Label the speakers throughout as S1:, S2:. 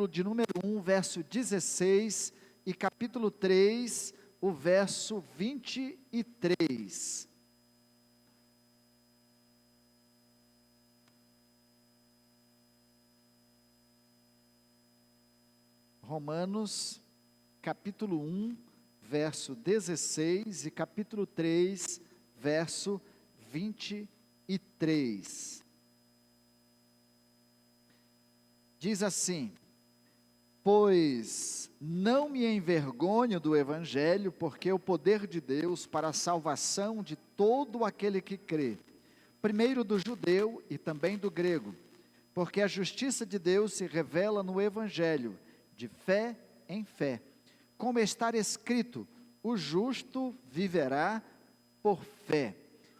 S1: capítulo de número 1, verso 16, e capítulo 3, o verso 23. Romanos, capítulo 1, verso 16 e capítulo 3, verso 23. Diz assim: pois não me envergonho do Evangelho, porque é o poder de Deus para a salvação de todo aquele que crê, primeiro do judeu e também do grego, porque a justiça de Deus se revela no Evangelho, de fé em fé, como está escrito: o justo viverá por fé.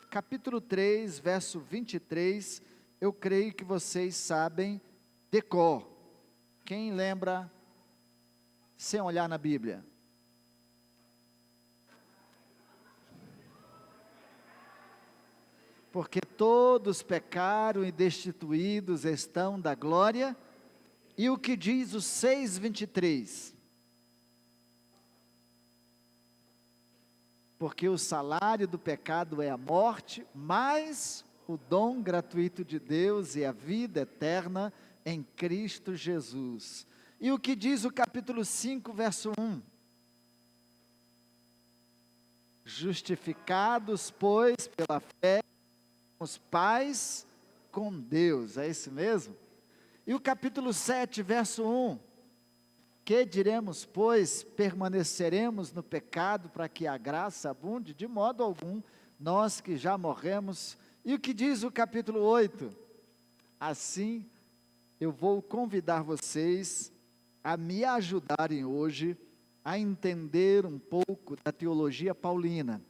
S1: Capítulo 3, verso 23, eu creio que vocês sabem de cor. Quem lembra, sem olhar na Bíblia? Porque todos pecaram e destituídos estão da glória. E o que diz o 6:23? Porque o salário do pecado é a morte, mas o dom gratuito de Deus é a vida eterna em Cristo Jesus. E o que diz o capítulo 5, verso 1? Justificados, pois, pela fé, os pais com Deus. É isso mesmo? E o capítulo 7, verso 1, que diremos, pois, permaneceremos no pecado para que a graça abunde? De modo algum, nós que já morremos. E o que diz o capítulo 8? Assim, eu vou convidar vocês a me ajudarem hoje a entender um pouco da teologia paulina.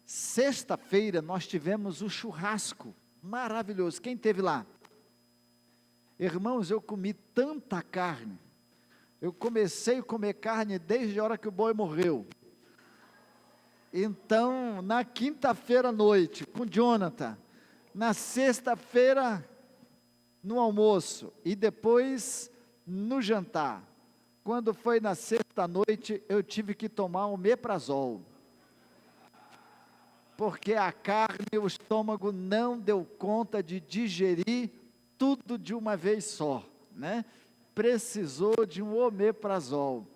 S1: Sexta-feira nós tivemos o churrasco, maravilhoso. Quem esteve lá? Irmãos, eu comi tanta carne, eu comecei a comer carne desde a hora que o boi morreu. Então, na quinta-feira à noite, com Jonathan, na sexta-feira, no almoço, e depois no jantar. Quando foi na sexta-noite, eu tive que tomar um omeprazol, porque a carne, o estômago não deu conta de digerir tudo de uma vez só, né? Precisou de um omeprazol.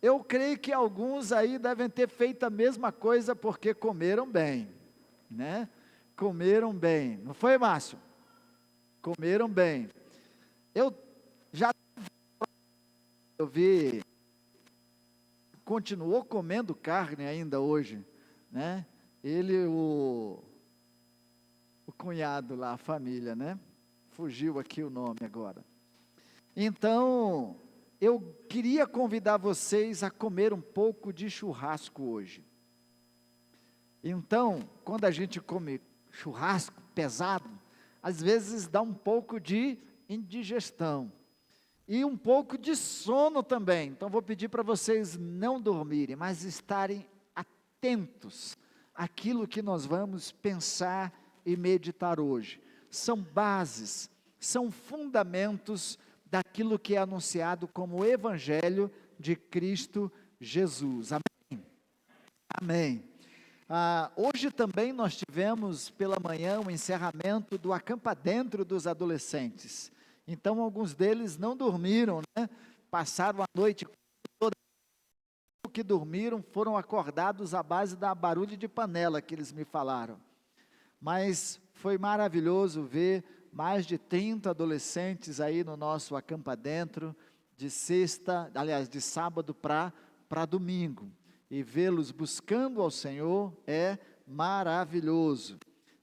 S1: Eu creio que alguns aí devem ter feito a mesma coisa, porque comeram bem, né? Comeram bem, não foi, Márcio? Comeram bem. Eu vi, continuou comendo carne ainda hoje, né? Ele, o cunhado lá, a família, né? Fugiu aqui o nome agora. Então, eu queria convidar vocês a comer um pouco de churrasco hoje. Então, quando a gente come churrasco pesado, às vezes dá um pouco de indigestão e um pouco de sono também. Então, vou pedir para vocês não dormirem, mas estarem atentos àquilo que nós vamos pensar e meditar hoje. São bases, são fundamentos daquilo que é anunciado como o Evangelho de Cristo Jesus. Amém? Amém. Hoje também nós tivemos pela manhã o encerramento do Acampa Dentro dos adolescentes. Então alguns deles não dormiram, né? Passaram a noite toda, que dormiram foram acordados à base da barulho de panela que eles me falaram. Mas foi maravilhoso ver mais de 30 adolescentes aí no nosso Acampa Dentro, de sábado para domingo, e vê-los buscando ao Senhor é maravilhoso.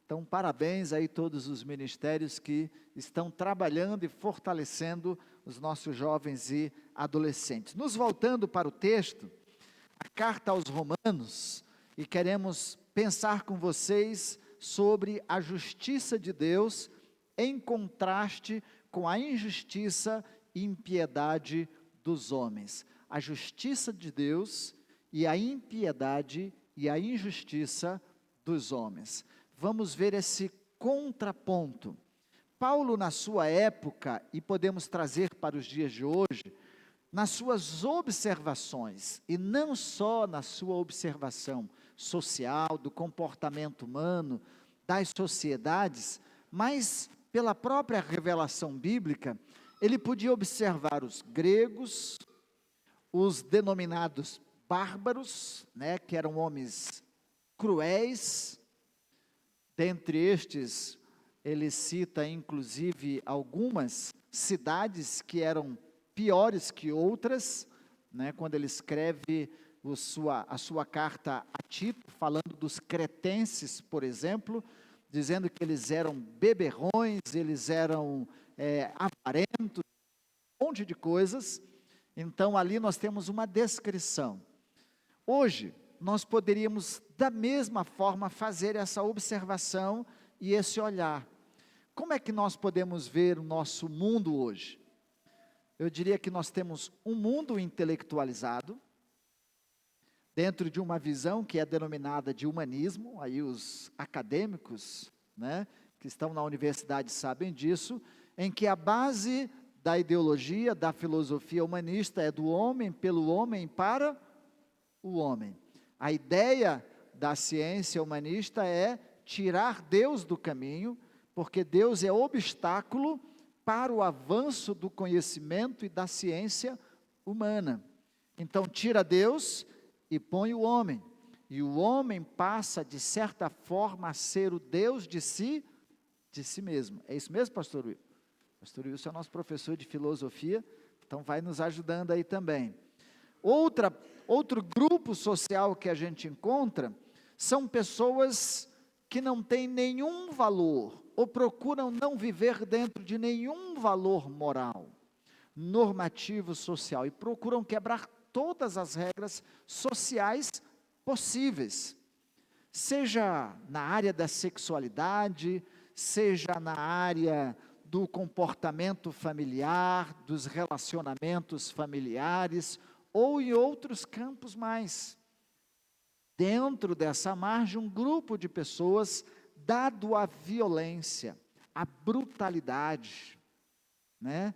S1: Então, parabéns aí todos os ministérios que estão trabalhando e fortalecendo os nossos jovens e adolescentes. Nos voltando para o texto, a carta aos Romanos, e queremos pensar com vocês sobre a justiça de Deus em contraste com a injustiça e impiedade dos homens. A justiça de Deus e a impiedade e a injustiça dos homens. Vamos ver esse contraponto. Paulo, na sua época, e podemos trazer para os dias de hoje, nas suas observações, e não só na sua observação social, do comportamento humano, das sociedades, mas pela própria revelação bíblica, ele podia observar os gregos, os denominados bárbaros, né, que eram homens cruéis. Dentre estes, ele cita inclusive algumas cidades que eram piores que outras, né, quando ele escreve a sua carta a Tito, falando dos cretenses, por exemplo, dizendo que eles eram beberrões, eles eram avarentos, um monte de coisas. Então ali nós temos uma descrição. Hoje, nós poderíamos da mesma forma fazer essa observação e esse olhar. Como é que nós podemos ver o nosso mundo hoje? Eu diria que nós temos um mundo intelectualizado, dentro de uma visão que é denominada de humanismo, aí os acadêmicos, né, que estão na universidade sabem disso, em que a base da ideologia, da filosofia humanista é do homem, pelo homem, para o homem. A ideia da ciência humanista é tirar Deus do caminho, porque Deus é obstáculo para o avanço do conhecimento e da ciência humana. Então, tira Deus e põe o homem. E o homem passa, de certa forma, a ser o Deus de si mesmo. É isso mesmo, pastor Will? Pastor Wilson é nosso professor de filosofia, então vai nos ajudando aí também. Outro grupo social que a gente encontra são pessoas que não têm nenhum valor, ou procuram não viver dentro de nenhum valor moral, normativo, social, e procuram quebrar todas as regras sociais possíveis, seja na área da sexualidade, seja na área do comportamento familiar, dos relacionamentos familiares, ou em outros campos mais. Dentro dessa margem, um grupo de pessoas dado à violência, à brutalidade, né,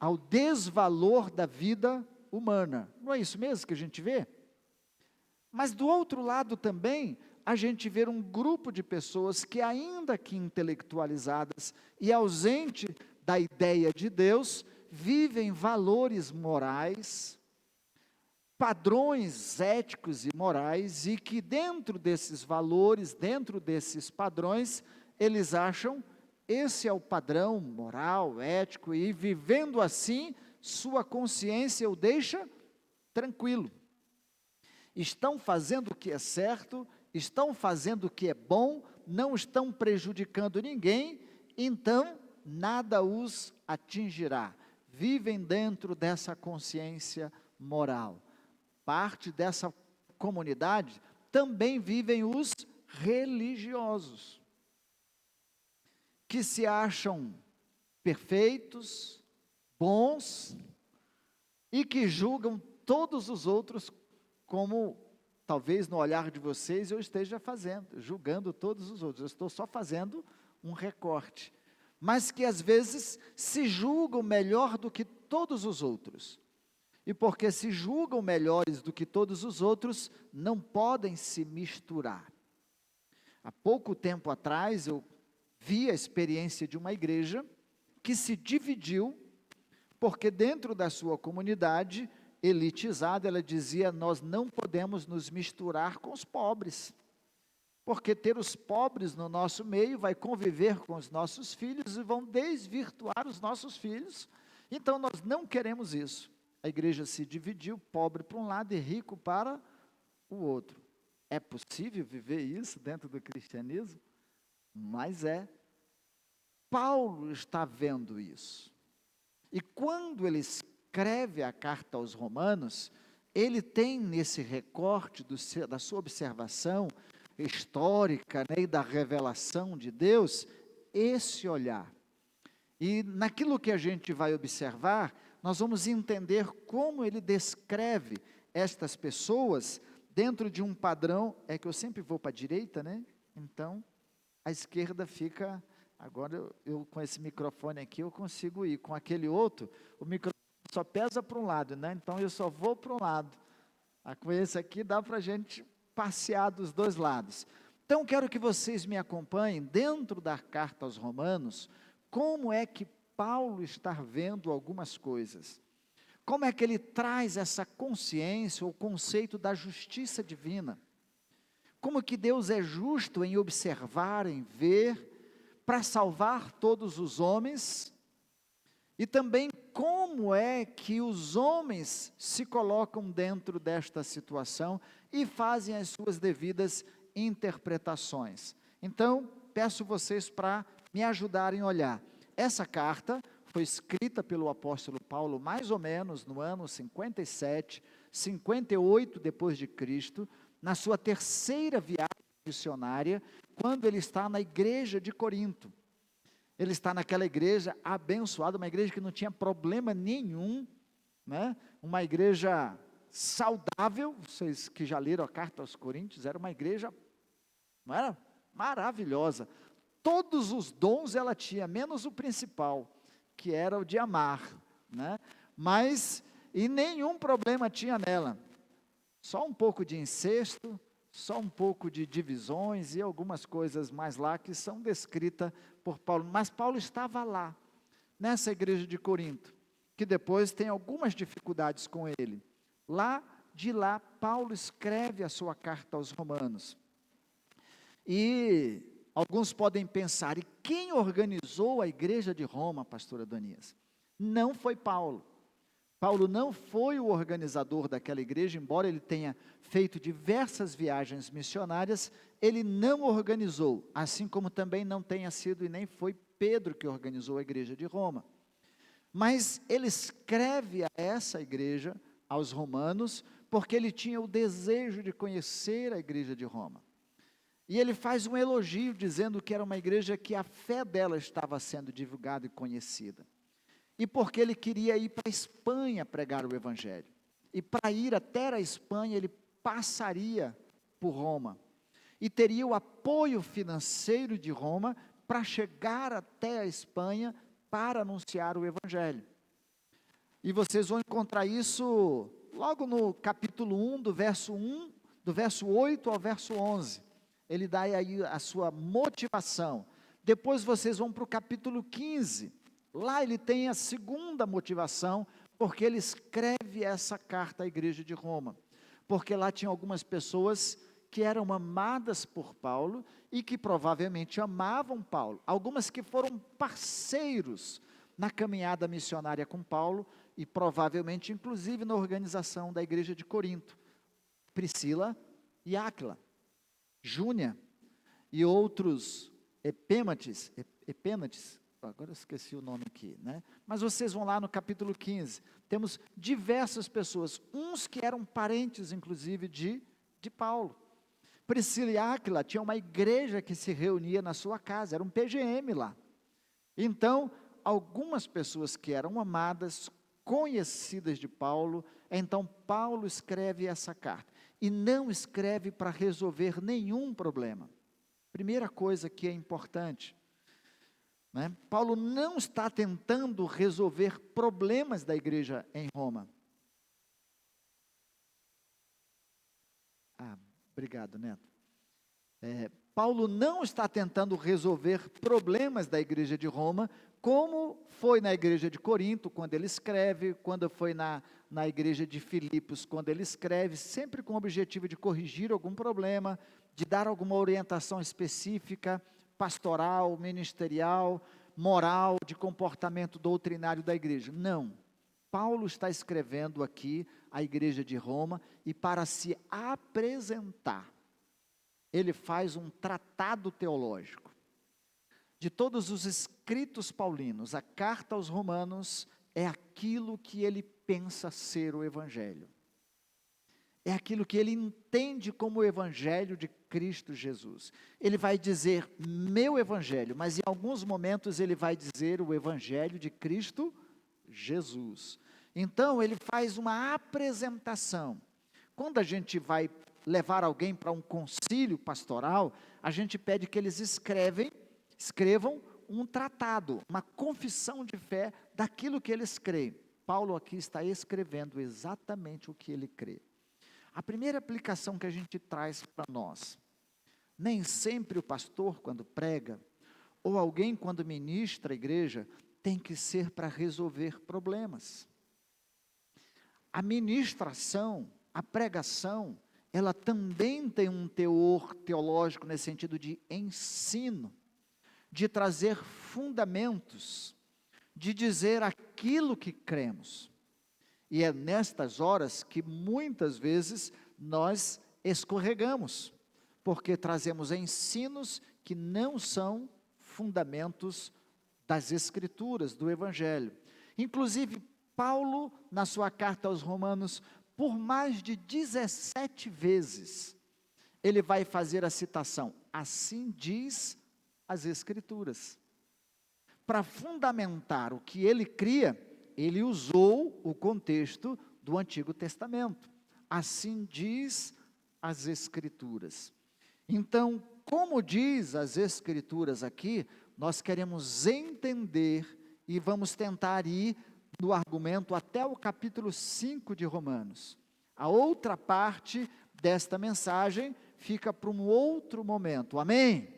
S1: ao desvalor da vida humana. Não é isso mesmo que a gente vê? Mas do outro lado também, a gente vê um grupo de pessoas que, ainda que intelectualizadas e ausente da ideia de Deus, vivem valores morais, padrões éticos e morais, e que dentro desses valores, dentro desses padrões, eles acham esse é o padrão moral, ético, e vivendo assim, sua consciência o deixa tranquilo. Estão fazendo o que é certo, estão fazendo o que é bom, não estão prejudicando ninguém, então nada os atingirá. Vivem dentro dessa consciência moral. Parte dessa comunidade também vivem os religiosos, que se acham perfeitos, bons, e que julgam todos os outros, como talvez no olhar de vocês eu esteja fazendo, julgando todos os outros. Eu estou só fazendo um recorte, mas que às vezes se julgam melhor do que todos os outros. E porque se julgam melhores do que todos os outros, não podem se misturar. Há pouco tempo atrás, eu vi a experiência de uma igreja que se dividiu, porque dentro da sua comunidade elitizada, ela dizia: nós não podemos nos misturar com os pobres, porque ter os pobres no nosso meio vai conviver com os nossos filhos e vão desvirtuar os nossos filhos, então nós não queremos isso. A igreja se dividiu, pobre para um lado e rico para o outro. É possível viver isso dentro do cristianismo? Mas é. Paulo está vendo isso. E quando ele escreve a carta aos Romanos, ele tem nesse recorte da sua observação histórica, né, e da revelação de Deus, esse olhar. E naquilo que a gente vai observar, nós vamos entender como ele descreve estas pessoas dentro de um padrão. É que eu sempre vou para a direita, né? Então, a esquerda fica... Agora, eu com esse microfone aqui, eu consigo ir. Com aquele outro, o microfone só pesa para um lado, né? Então eu só vou para um lado. Com esse aqui dá para a gente passear dos dois lados. Então quero que vocês me acompanhem dentro da carta aos Romanos, como é que Paulo está vendo algumas coisas. Como é que ele traz essa consciência, o conceito da justiça divina. Como que Deus é justo em observar, em ver, para salvar todos os homens, e também como é que os homens se colocam dentro desta situação e fazem as suas devidas interpretações. Então, peço vocês para me ajudarem a olhar. Essa carta foi escrita pelo apóstolo Paulo mais ou menos no ano 57, 58 depois de Cristo, na sua terceira viagem missionária, quando ele está na igreja de Corinto. Ele está naquela igreja abençoada, uma igreja que não tinha problema nenhum, né? Uma igreja saudável. Vocês que já leram a carta aos Coríntios, era uma igreja, não era? Maravilhosa. Todos os dons ela tinha, menos o principal, que era o de amar, né? Mas, e nenhum problema tinha nela. Só um pouco de incesto, só um pouco de divisões e algumas coisas mais lá que são descritas por Paulo. Mas Paulo estava lá, nessa igreja de Corinto, que depois tem algumas dificuldades com ele. De lá, Paulo escreve a sua carta aos Romanos. E alguns podem pensar, e quem organizou a igreja de Roma, pastor Adonias? Não foi Paulo. Paulo não foi o organizador daquela igreja, embora ele tenha feito diversas viagens missionárias, ele não organizou, assim como também não tenha sido e nem foi Pedro que organizou a igreja de Roma. Mas ele escreve a essa igreja, aos romanos, porque ele tinha o desejo de conhecer a igreja de Roma. E ele faz um elogio dizendo que era uma igreja que a fé dela estava sendo divulgada e conhecida. E porque ele queria ir para a Espanha pregar o Evangelho. E para ir até a Espanha, ele passaria por Roma. E teria o apoio financeiro de Roma para chegar até a Espanha para anunciar o Evangelho. E vocês vão encontrar isso logo no capítulo 1, do verso 8 ao verso 11. Ele dá aí a sua motivação. Depois vocês vão para o capítulo 15. Lá ele tem a segunda motivação, porque ele escreve essa carta à igreja de Roma. Porque lá tinha algumas pessoas que eram amadas por Paulo e que provavelmente amavam Paulo. Algumas que foram parceiros na caminhada missionária com Paulo e provavelmente, inclusive, na organização da igreja de Corinto. Priscila e Áquila, Júnia e outros Epênates, agora eu esqueci o nome aqui, né? Mas vocês vão lá no capítulo 15, temos diversas pessoas, uns que eram parentes, inclusive, de Paulo. Priscila e Áquila tinham uma igreja que se reunia na sua casa, era um PGM lá. Então, algumas pessoas que eram amadas, conhecidas de Paulo, então Paulo escreve essa carta, e não escreve para resolver nenhum problema. Primeira coisa que é importante, né? Paulo não está tentando resolver problemas da igreja em Roma. Obrigado, Neto. Paulo não está tentando resolver problemas da igreja de Roma, como foi na igreja de Corinto, quando ele escreve, quando foi na igreja de Filipos, quando ele escreve, sempre com o objetivo de corrigir algum problema, de dar alguma orientação específica, pastoral, ministerial, moral, de comportamento doutrinário da igreja. Não. Paulo está escrevendo aqui à igreja de Roma, e para se apresentar, ele faz um tratado teológico. De todos os escritos paulinos, a carta aos Romanos é aquilo que ele pensa ser o Evangelho. É aquilo que ele entende como o Evangelho de Cristo Jesus. Ele vai dizer meu Evangelho, mas em alguns momentos ele vai dizer o Evangelho de Cristo Jesus. Então ele faz uma apresentação. Quando a gente vai levar alguém para um concílio pastoral, a gente pede que eles escrevam um tratado, uma confissão de fé daquilo que eles creem. Paulo aqui está escrevendo exatamente o que ele crê. A primeira aplicação que a gente traz para nós: nem sempre o pastor, quando prega, ou alguém, quando ministra a igreja, tem que ser para resolver problemas. A ministração, a pregação, ela também tem um teor teológico nesse sentido de ensino, de trazer fundamentos, de dizer aquilo que cremos. E é nestas horas que muitas vezes nós escorregamos, porque trazemos ensinos que não são fundamentos das Escrituras, do Evangelho. Inclusive, Paulo, na sua carta aos Romanos, por mais de 17 vezes, ele vai fazer a citação: assim diz as Escrituras. Para fundamentar o que ele cria, ele usou o contexto do Antigo Testamento. Assim diz as Escrituras. Então, como diz as Escrituras aqui, nós queremos entender e vamos tentar ir no argumento até o capítulo 5 de Romanos. A outra parte desta mensagem fica para um outro momento, amém?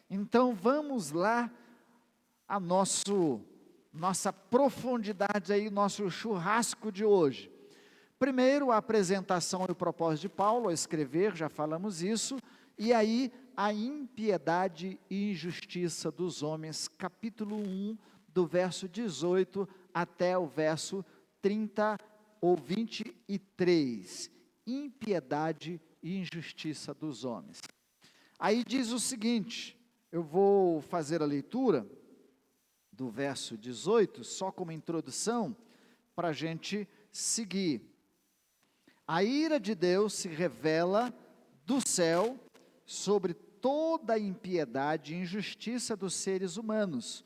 S1: Então vamos lá a nossa profundidade aí, nosso churrasco de hoje. Primeiro, a apresentação e o propósito de Paulo a escrever, já falamos isso, e aí a impiedade e injustiça dos homens, capítulo 1, do verso 18 até o verso 30 ou 23. Impiedade e injustiça dos homens. Aí diz o seguinte, eu vou fazer a leitura do verso 18, só como introdução, para a gente seguir. A ira de Deus se revela do céu sobre toda a impiedade e injustiça dos seres humanos.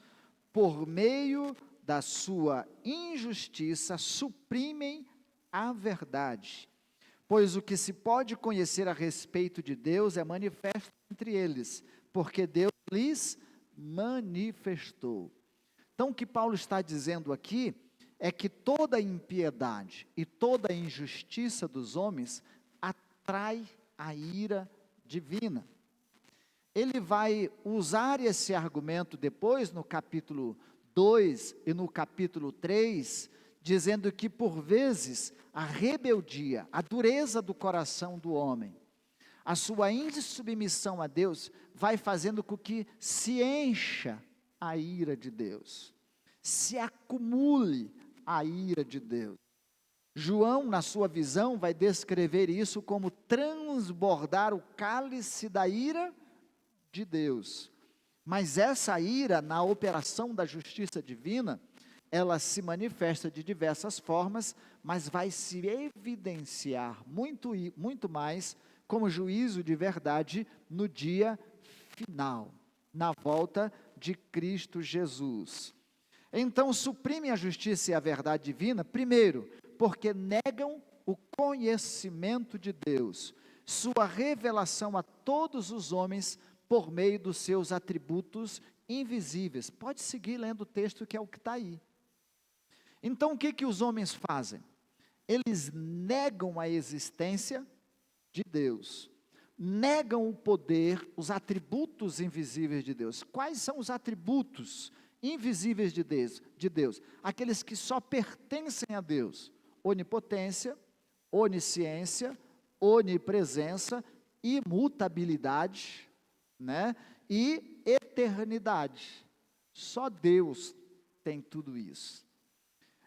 S1: Por meio da sua injustiça, suprimem a verdade. Pois o que se pode conhecer a respeito de Deus é manifesto entre eles, porque Deus lhes manifestou. Então, o que Paulo está dizendo aqui é que toda a impiedade e toda a injustiça dos homens atrai a ira divina. Ele vai usar esse argumento depois no capítulo 2 e no capítulo 3, dizendo que por vezes a rebeldia, a dureza do coração do homem, a sua insubmissão a Deus, vai fazendo com que se encha a ira de Deus, se acumule a ira de Deus. João, na sua visão, vai descrever isso como transbordar o cálice da ira de Deus. Mas essa ira, na operação da justiça divina, ela se manifesta de diversas formas, mas vai se evidenciar muito mais como juízo de verdade no dia final, na volta de Cristo Jesus. Então, suprimem a justiça e a verdade divina, primeiro, porque negam o conhecimento de Deus, sua revelação a todos os homens por meio dos seus atributos invisíveis. Pode seguir lendo o texto, que é o que está aí. Então, o que os homens fazem? Eles negam a existência de Deus, negam o poder, os atributos invisíveis de Deus. Quais são os atributos invisíveis de Deus? Aqueles que só pertencem a Deus: onipotência, onisciência, onipresença, imutabilidade, e eternidade. Só Deus tem tudo isso.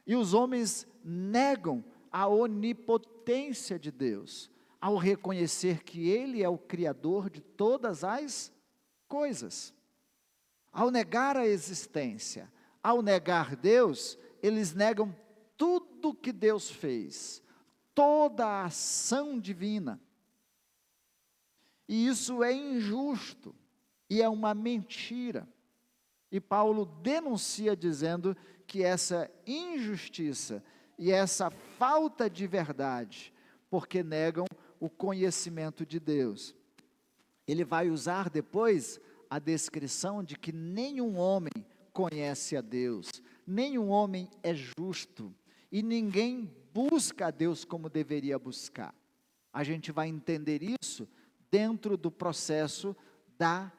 S1: E os homens negam a onipotência de Deus, ao reconhecer que Ele é o Criador de todas as coisas. Ao negar a existência, ao negar Deus, eles negam tudo que Deus fez, toda a ação divina. E isso é injusto, e é uma mentira. E Paulo denuncia dizendo que essa injustiça e essa falta de verdade, porque negam o conhecimento de Deus. Ele vai usar depois a descrição de que nenhum homem conhece a Deus, nenhum homem é justo e ninguém busca a Deus como deveria buscar. A gente vai entender isso dentro do processo da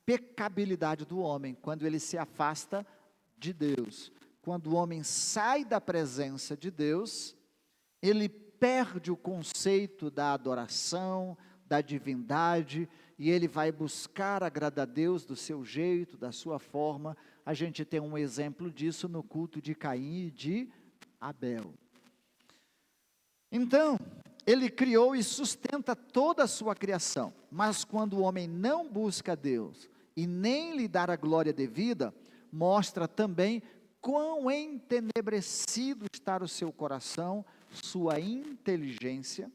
S1: pecabilidade do homem, quando ele se afasta de Deus. Quando o homem sai da presença de Deus, ele perde o conceito da adoração, da divindade, e ele vai buscar agradar a Deus do seu jeito, da sua forma. A gente tem um exemplo disso no culto de Caim e de Abel. Então, ele criou e sustenta toda a sua criação, mas quando o homem não busca Deus e nem lhe dar a glória devida, mostra também quão entenebrecido está o seu coração, sua inteligência.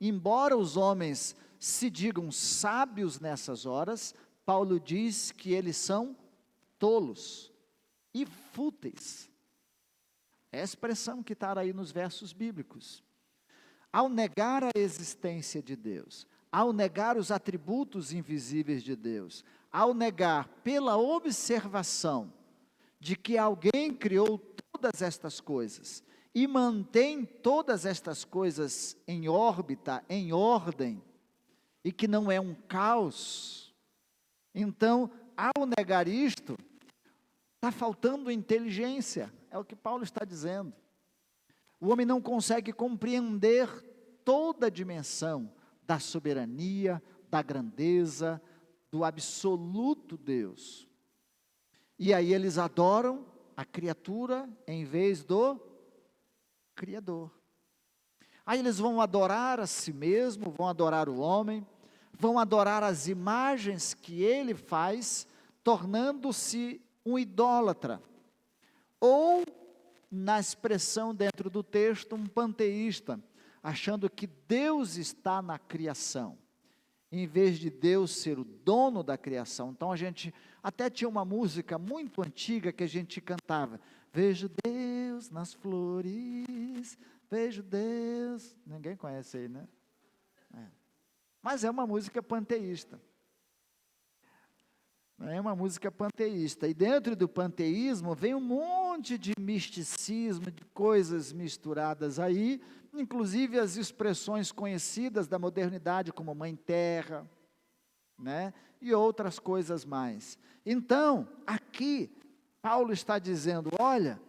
S1: Embora os homens se digam sábios nessas horas, Paulo diz que eles são tolos e fúteis. É a expressão que está aí nos versos bíblicos. Ao negar a existência de Deus, ao negar os atributos invisíveis de Deus, ao negar pela observação de que alguém criou todas estas coisas e mantém todas estas coisas em órbita, em ordem, e que não é um caos, então, ao negar isto, está faltando inteligência, é o que Paulo está dizendo. O homem não consegue compreender toda a dimensão da soberania, da grandeza, do absoluto Deus. E aí eles adoram a criatura em vez do Criador. Aí eles vão adorar a si mesmo, vão adorar o homem, vão adorar as imagens que ele faz, tornando-se um idólatra. Ou, na expressão dentro do texto, um panteísta, achando que Deus está na criação, em vez de Deus ser o dono da criação. Então a gente até tinha uma música muito antiga que a gente cantava: vejo Deus nas flores, vejo Deus. Ninguém conhece aí, né? Mas é uma música panteísta. É uma música panteísta. E dentro do panteísmo vem um monte de misticismo, de coisas misturadas aí, inclusive as expressões conhecidas da modernidade, como Mãe Terra, né? E outras coisas mais. Então, aqui, Paulo está dizendo: olha,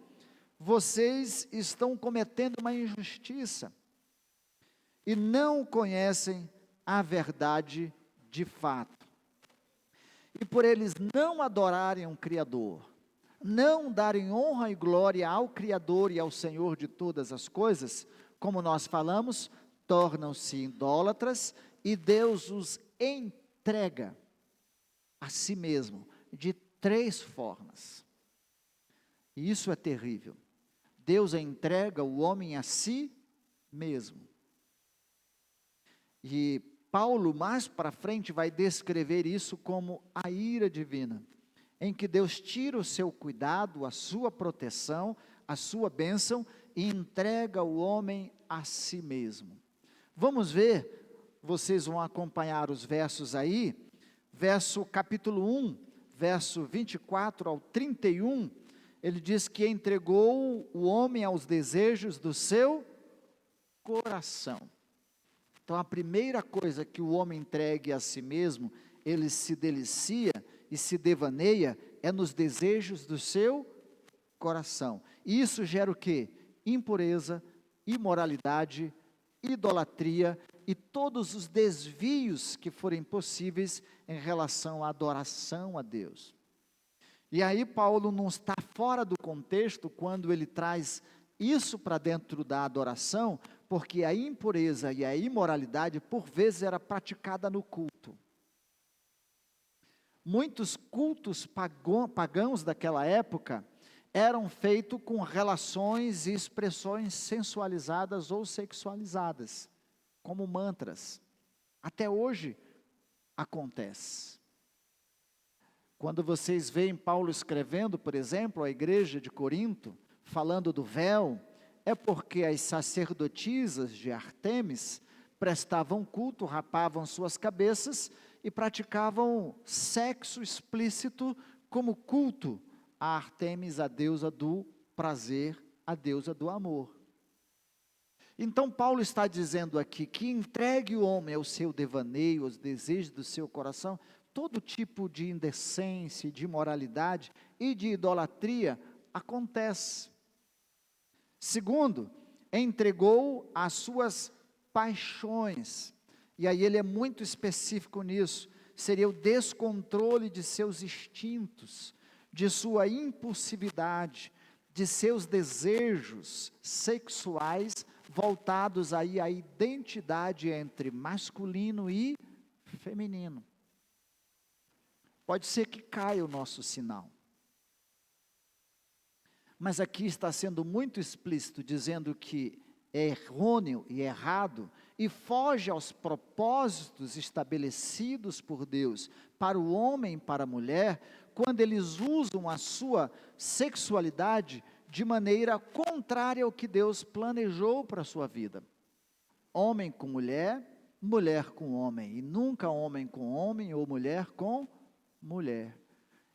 S1: vocês estão cometendo uma injustiça e não conhecem a verdade de fato. E por eles não adorarem um Criador, não darem honra e glória ao Criador e ao Senhor de todas as coisas, como nós falamos, tornam-se idólatras e Deus os entrega a si mesmo, de 3 formas. E isso é terrível. Deus entrega o homem a si mesmo. E Paulo, mais para frente, vai descrever isso como a ira divina, em que Deus tira o seu cuidado, a sua proteção, a sua bênção e entrega o homem a si mesmo. Vamos ver, vocês vão acompanhar os versos aí, capítulo 1, verso 24 ao 31, ele diz que entregou o homem aos desejos do seu coração. Então, a primeira coisa que o homem entregue a si mesmo, ele se delicia e se devaneia, é nos desejos do seu coração. E isso gera o quê? Impureza, imoralidade, idolatria e todos os desvios que forem possíveis em relação à adoração a Deus. E aí Paulo não está fora do contexto quando ele traz isso para dentro da adoração, porque a impureza e a imoralidade, por vezes, era praticada no culto. Muitos cultos pagãos daquela época eram feitos com relações e expressões sensualizadas ou sexualizadas, como mantras. Até hoje acontece. Quando vocês veem Paulo escrevendo, por exemplo, à igreja de Corinto, falando do véu, é porque as sacerdotisas de Ártemis prestavam culto, rapavam suas cabeças e praticavam sexo explícito como culto a Ártemis, a deusa do prazer, a deusa do amor. Então Paulo está dizendo aqui que entregue o homem ao seu devaneio, aos desejos do seu coração, todo tipo de indecência, de imoralidade e de idolatria acontece. Segundo, entregou as suas paixões, e aí ele é muito específico nisso, seria o descontrole de seus instintos, de sua impulsividade, de seus desejos sexuais, voltados aí à identidade entre masculino e feminino. Pode ser que caia o nosso sinal. Mas aqui está sendo muito explícito, dizendo que é errôneo e errado, e foge aos propósitos estabelecidos por Deus para o homem e para a mulher, quando eles usam a sua sexualidade de maneira contrária ao que Deus planejou para a sua vida. Homem com mulher, mulher com homem, e nunca homem com homem ou mulher com mulher.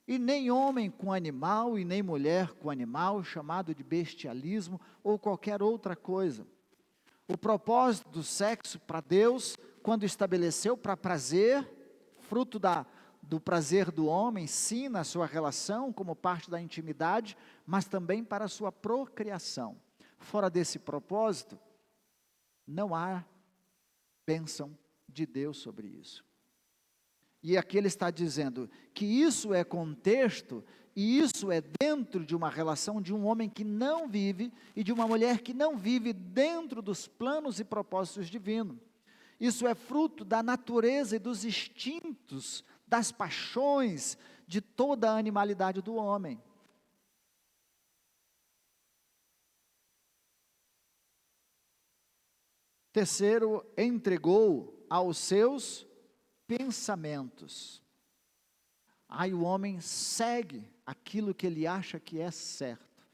S1: E nem homem com animal e nem mulher com animal, chamado de bestialismo ou qualquer outra coisa. O propósito do sexo para Deus, quando estabeleceu para prazer, fruto do prazer do homem, sim, na sua relação, como parte da intimidade, mas também para a sua procriação. Fora desse propósito, não há bênção de Deus sobre isso. E aqui ele está dizendo que isso é contexto, e isso é dentro de uma relação de um homem que não vive, e de uma mulher que não vive dentro dos planos e propósitos divinos. Isso é fruto da natureza e dos instintos, das paixões, de toda a animalidade do homem. Terceiro, entregou aos seus pensamentos. Aí o homem segue aquilo que ele acha que é certo.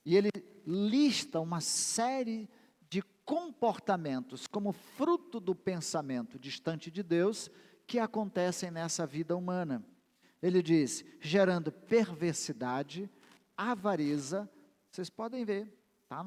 S1: E ele lista uma série de comportamentos como fruto do pensamento distante de Deus que acontecem nessa vida humana. Ele diz, gerando perversidade, avareza, vocês podem ver, está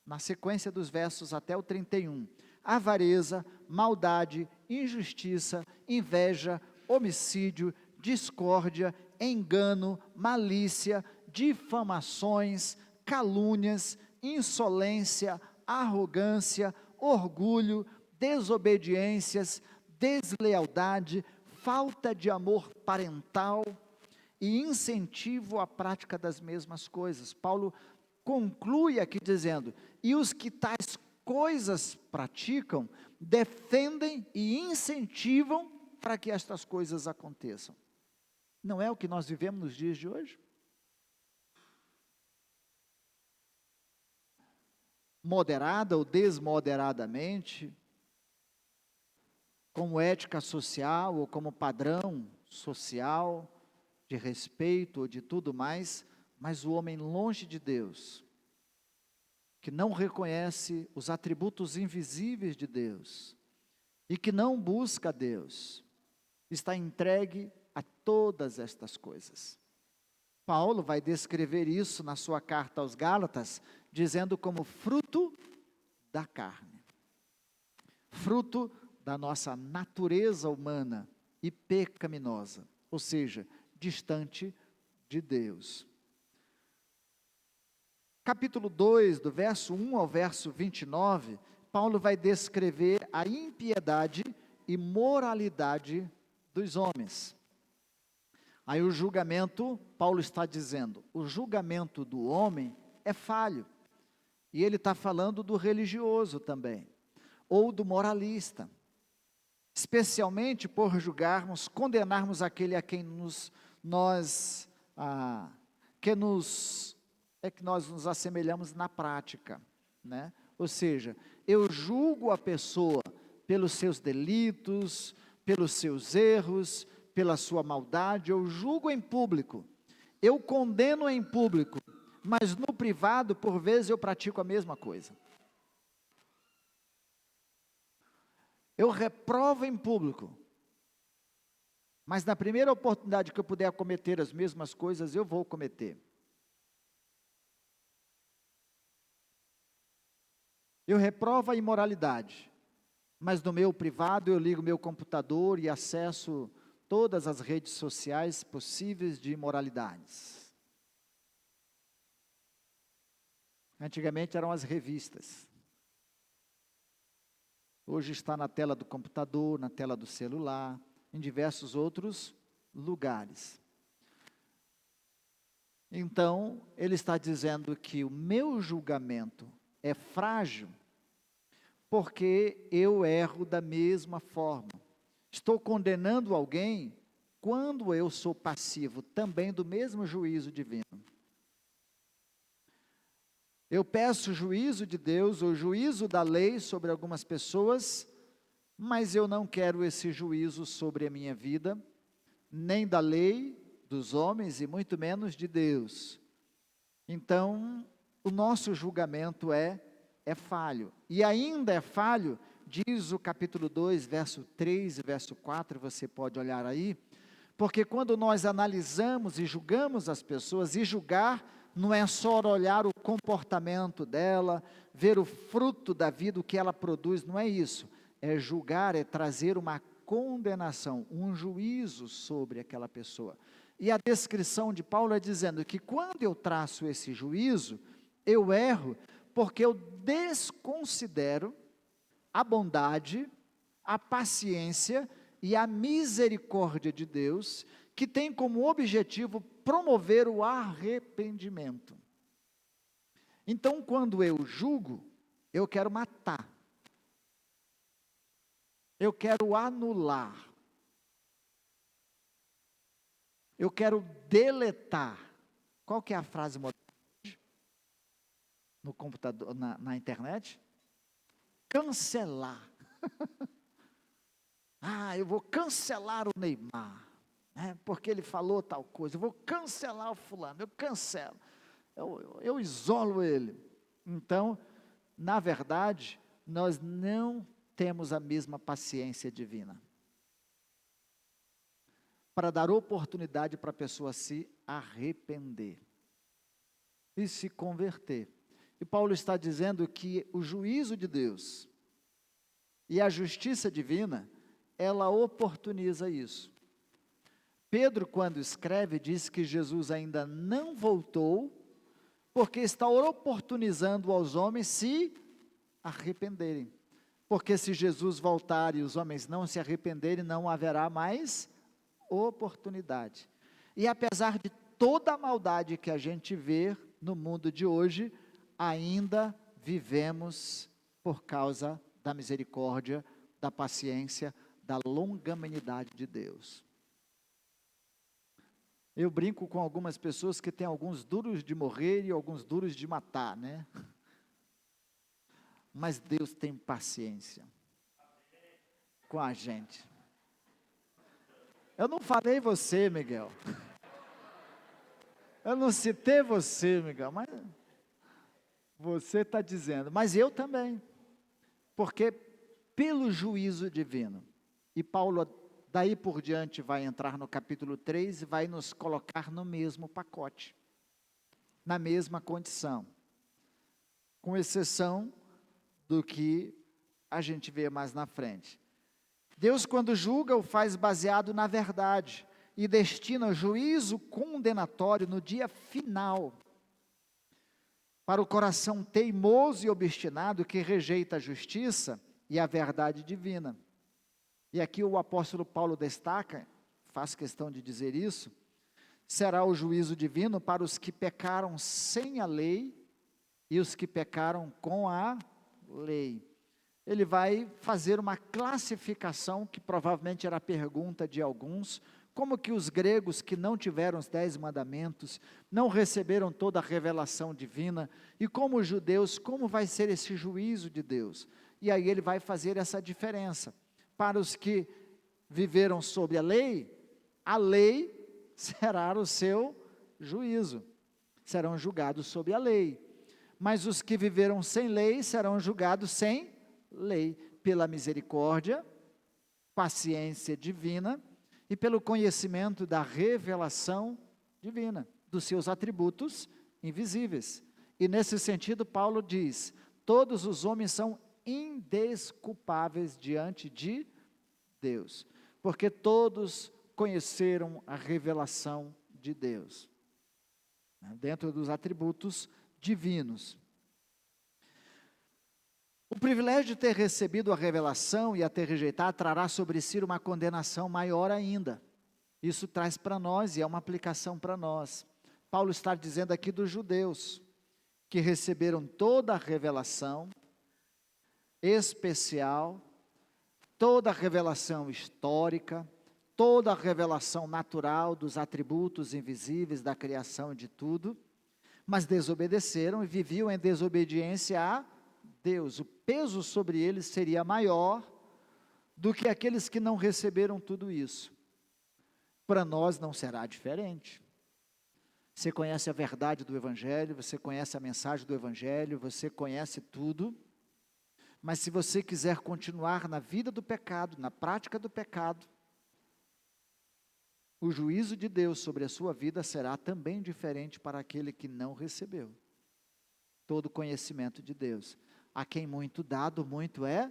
S1: na sequência dos versos até o 31. Avareza, maldade, injustiça, inveja, homicídio, discórdia, engano, malícia, difamações, calúnias, insolência, arrogância, orgulho, desobediências, deslealdade, falta de amor parental e incentivo à prática das mesmas coisas. Paulo conclui aqui dizendo, e os que tais coisas praticam, defendem e incentivam para que estas coisas aconteçam. Não é o que nós vivemos nos dias de hoje? Moderada ou desmoderadamente, como ética social ou como padrão social, de respeito ou de tudo mais, mas o homem longe de Deus, que não reconhece os atributos invisíveis de Deus, e que não busca Deus, está entregue a todas estas coisas. Paulo vai descrever isso na sua carta aos Gálatas, dizendo como fruto da carne, fruto da nossa natureza humana e pecaminosa, ou seja, distante de Deus. Capítulo 2, do verso 1 ao verso 29, Paulo vai descrever a impiedade e moralidade dos homens. Aí o julgamento, Paulo está dizendo, o julgamento do homem é falho. E ele está falando do religioso também, ou do moralista. Especialmente por julgarmos, condenarmos aquele a quem nós nos assemelhamos na prática, né? Ou seja, eu julgo a pessoa pelos seus delitos, pelos seus erros, pela sua maldade, eu julgo em público, eu condeno em público, mas no privado, por vezes, eu pratico a mesma coisa. Eu reprovo em público, Mas na primeira oportunidade que eu puder cometer as mesmas coisas, eu vou cometer. Eu reprovo a imoralidade, mas no meu privado eu ligo meu computador e acesso todas as redes sociais possíveis de imoralidades. Antigamente eram as revistas. Hoje está na tela do computador, na tela do celular, em diversos outros lugares. Então, ele está dizendo que o meu julgamento é frágil, porque eu erro da mesma forma. Estou condenando alguém quando eu sou passivo também do mesmo juízo divino. Eu peço o juízo de Deus, o juízo da lei sobre algumas pessoas, mas eu não quero esse juízo sobre a minha vida, nem da lei, dos homens e muito menos de Deus. Então, o nosso julgamento é falho. E ainda é falho, diz o capítulo 2, verso 3 e verso 4, você pode olhar aí, porque quando nós analisamos e julgamos as pessoas, e julgar não é só olhar o comportamento dela, ver o fruto da vida, o que ela produz, não é isso. É julgar, é trazer uma condenação, um juízo sobre aquela pessoa. E a descrição de Paulo é dizendo que quando eu traço esse juízo, eu erro porque eu desconsidero a bondade, a paciência e a misericórdia de Deus, que tem como objetivo promover o arrependimento. Então, quando eu julgo, eu quero matar, eu quero anular, eu quero deletar. Qual que é a frase moderna no computador, na internet? Cancelar. Eu vou cancelar o Neymar, né, porque ele falou tal coisa. Eu vou cancelar o fulano, eu cancelo. Eu isolo ele. Então, na verdade, nós não temos a mesma paciência divina para dar oportunidade para a pessoa se arrepender e se converter. E Paulo está dizendo que o juízo de Deus e a justiça divina, ela oportuniza isso. Pedro, quando escreve, diz que Jesus ainda não voltou, porque está oportunizando aos homens se arrependerem. Porque se Jesus voltar e os homens não se arrependerem, não haverá mais oportunidade. E apesar de toda a maldade que a gente vê no mundo de hoje, ainda vivemos por causa da misericórdia, da paciência, da longanimidade de Deus. Eu brinco com algumas pessoas que têm alguns duros de morrer e alguns duros de matar, né? Mas Deus tem paciência com a gente. Eu não falei você, Miguel. Eu não citei você, Miguel, mas você está dizendo. Mas eu também. Porque pelo juízo divino. E Paulo, daí por diante, vai entrar no capítulo 3 e vai nos colocar no mesmo pacote. Na mesma condição. Com exceção do que a gente vê mais na frente. Deus, quando julga, o faz baseado na verdade e destina o juízo condenatório no dia final para o coração teimoso e obstinado que rejeita a justiça e a verdade divina. E aqui o apóstolo Paulo destaca, faz questão de dizer isso, será o juízo divino para os que pecaram sem a lei e os que pecaram com a lei. Ele vai fazer uma classificação, que provavelmente era a pergunta de alguns, como que os gregos que não tiveram os 10 mandamentos, não receberam toda a revelação divina, e como os judeus, como vai ser esse juízo de Deus? E aí ele vai fazer essa diferença. Para os que viveram sob a lei será o seu juízo, serão julgados sob a lei. Mas os que viveram sem lei serão julgados sem lei, pela misericórdia, paciência divina e pelo conhecimento da revelação divina, dos seus atributos invisíveis. E nesse sentido, Paulo diz: todos os homens são indesculpáveis diante de Deus, porque todos conheceram a revelação de Deus, dentro dos atributos divinos. O privilégio de ter recebido a revelação e a ter rejeitado trará sobre si uma condenação maior ainda. Isso traz para nós e é uma aplicação para nós. Paulo está dizendo aqui dos judeus, que receberam toda a revelação especial, toda a revelação histórica, toda a revelação natural dos atributos invisíveis da criação e de tudo, mas desobedeceram e viviam em desobediência a Deus. O peso sobre eles seria maior do que aqueles que não receberam tudo isso. Para nós não será diferente. Você conhece a verdade do Evangelho, você conhece a mensagem do Evangelho, você conhece tudo, mas se você quiser continuar na vida do pecado, na prática do pecado, o juízo de Deus sobre a sua vida será também diferente para aquele que não recebeu todo o conhecimento de Deus. A quem muito dado, muito é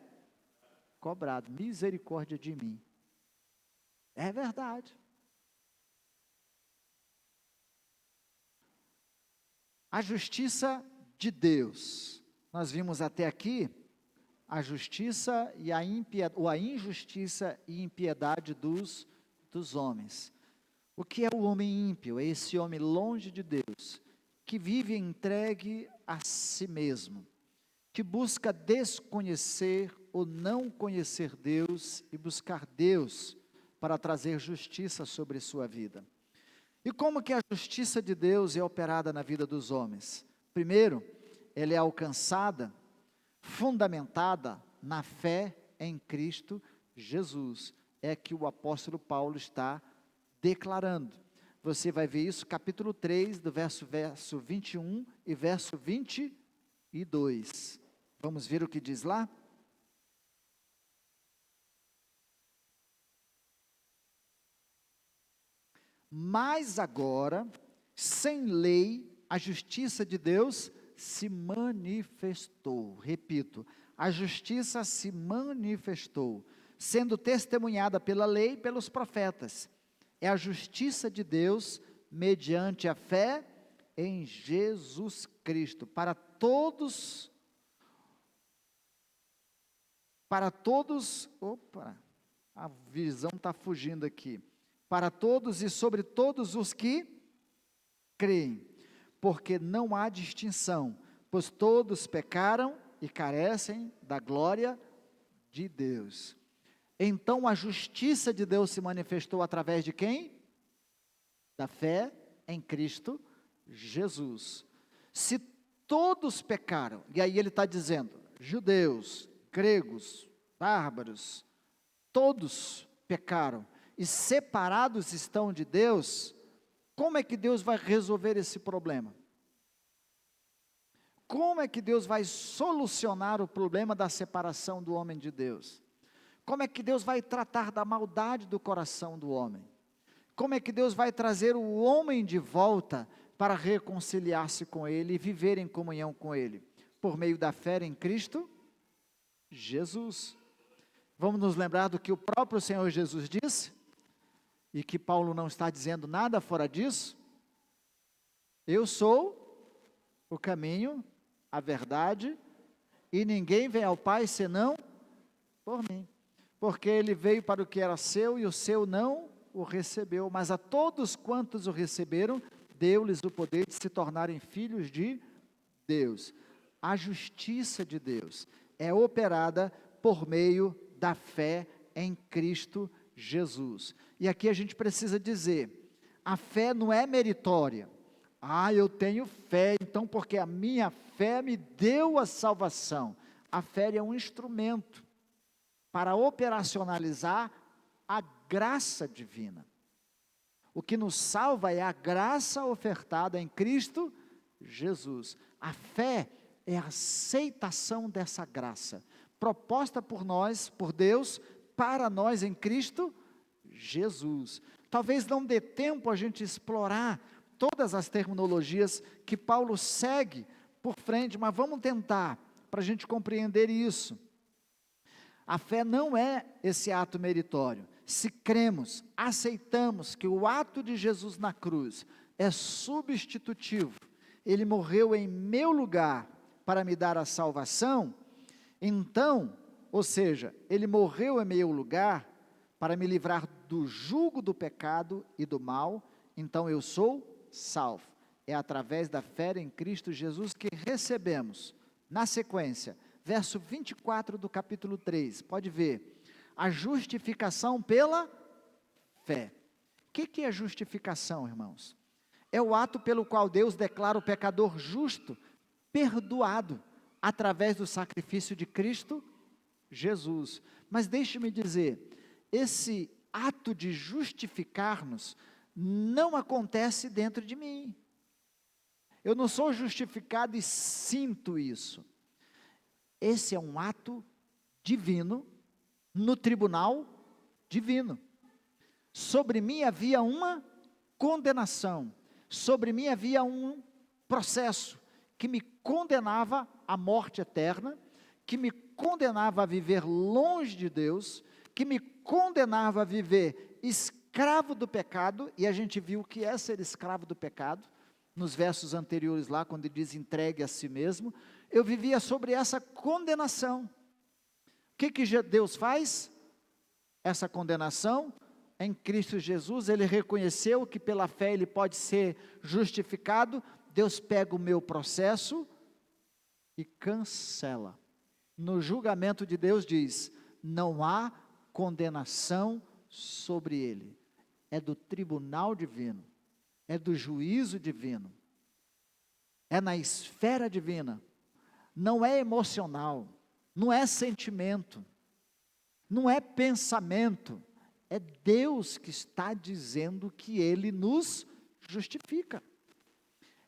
S1: cobrado. Misericórdia de mim. É verdade. A justiça de Deus. Nós vimos até aqui a justiça e a injustiça e impiedade dos homens. O que é o homem ímpio? É esse homem longe de Deus, que vive entregue a si mesmo, que busca desconhecer ou não conhecer Deus e buscar Deus para trazer justiça sobre sua vida. E como que a justiça de Deus é operada na vida dos homens? Primeiro, ela é alcançada, fundamentada na fé em Cristo Jesus. É que o apóstolo Paulo está declarando. Você vai ver isso, capítulo 3, do verso 21 e verso 22. Vamos ver o que diz lá? Mas agora, sem lei, a justiça de Deus se manifestou. Repito, a justiça se manifestou, sendo testemunhada pela lei e pelos profetas. É a justiça de Deus mediante a fé em Jesus Cristo, para todos, opa, a visão está fugindo aqui, para todos e sobre todos os que creem, porque não há distinção, pois todos pecaram e carecem da glória de Deus. Então a justiça de Deus se manifestou através de quem? Da fé em Cristo Jesus. Se todos pecaram, e aí ele está dizendo, judeus, gregos, bárbaros, todos pecaram, e separados estão de Deus, como é que Deus vai resolver esse problema? Como é que Deus vai solucionar o problema da separação do homem de Deus? Como é que Deus vai tratar da maldade do coração do homem? Como é que Deus vai trazer o homem de volta para reconciliar-se com Ele e viver em comunhão com Ele? Por meio da fé em Cristo Jesus. Vamos nos lembrar do que o próprio Senhor Jesus disse? E que Paulo não está dizendo nada fora disso? Eu sou o caminho, a verdade, e ninguém vem ao Pai senão por mim. Porque ele veio para o que era seu e o seu não o recebeu, mas a todos quantos o receberam, deu-lhes o poder de se tornarem filhos de Deus. A justiça de Deus é operada por meio da fé em Cristo Jesus. E aqui a gente precisa dizer, a fé não é meritória. Eu tenho fé, então porque a minha fé me deu a salvação. A fé é um instrumento para operacionalizar a graça divina. O que nos salva é a graça ofertada em Cristo Jesus. A fé é a aceitação dessa graça, proposta por nós, por Deus, para nós em Cristo Jesus. Talvez não dê tempo a gente explorar todas as terminologias que Paulo segue por frente, mas vamos tentar, para a gente compreender isso. A fé não é esse ato meritório. Se cremos, aceitamos que o ato de Jesus na cruz é substitutivo, ele morreu em meu lugar para me dar a salvação, então, ou seja, ele morreu em meu lugar para me livrar do jugo do pecado e do mal, então eu sou salvo. É através da fé em Cristo Jesus que recebemos, na sequência, verso 24 do capítulo 3, pode ver, a justificação pela fé. O que é justificação, irmãos? É o ato pelo qual Deus declara o pecador justo, perdoado, através do sacrifício de Cristo Jesus. Mas deixe-me dizer, esse ato de justificar-nos não acontece dentro de mim. Eu não sou justificado e sinto isso. Esse é um ato divino, no tribunal divino. Sobre mim havia uma condenação, sobre mim havia um processo que me condenava à morte eterna, que me condenava a viver longe de Deus, que me condenava a viver escravo do pecado, e a gente viu o que é ser escravo do pecado, nos versos anteriores lá, quando ele diz entregue a si mesmo, eu vivia sobre essa condenação. O que Deus faz? Essa condenação, em Cristo Jesus, ele reconheceu que pela fé ele pode ser justificado, Deus pega o meu processo e cancela. No julgamento de Deus diz, não há condenação sobre ele. É do tribunal divino, é do juízo divino, é na esfera divina, não é emocional, não é sentimento, não é pensamento, é Deus que está dizendo que Ele nos justifica,